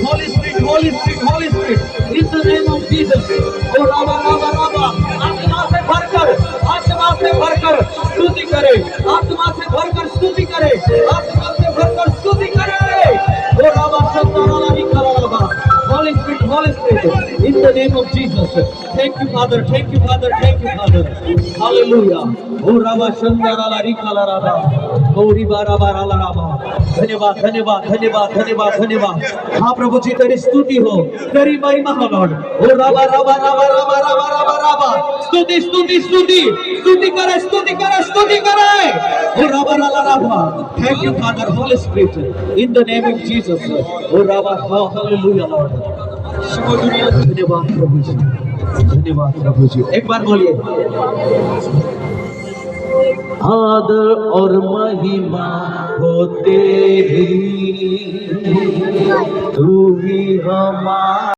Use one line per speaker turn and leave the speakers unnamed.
Holy Spirit, Holy Spirit, Holy Spirit, in the name of Jesus. Oh Raba, Raba, Raba, आत्मा से भरकर स्तुति करे, आत्मा से भरकर स्तुति करे, आत्मा से भरकर स्तुति करे। Oh Raba, Shantarala, Rikala, Raba. Holy Spirit, Holy Spirit, in the name of Jesus. Thank you, Father. Thank you, Father. Thank you, Father. Hallelujah. Oh Raba, Shantarala, Rikala, Raba. Oh Riba, Raba, Rala, Raba. धन्यवाद धन्यवाद धन्यवाद धन्यवाद धन्यवाद। हाँ प्रभु जी तेरी स्तुति हो, तेरी महिमा हो लॉर्ड। ओ रबा रबा रबा रबा रबा रबा रबा, स्तुति स्तुति स्तुति स्तुति करे स्तुति करे स्तुति करे। ओ रबा रबा रबा। Thank you father, holy spirit, in the name of Jesus. ओ रबा, हालेलुया लॉर्ड। धन्यवाद प्रभु जी, धन्यवाद प्रभु जी। एक बार बोलिए, आदर और महिमा हो तेरी, तू ही हमारा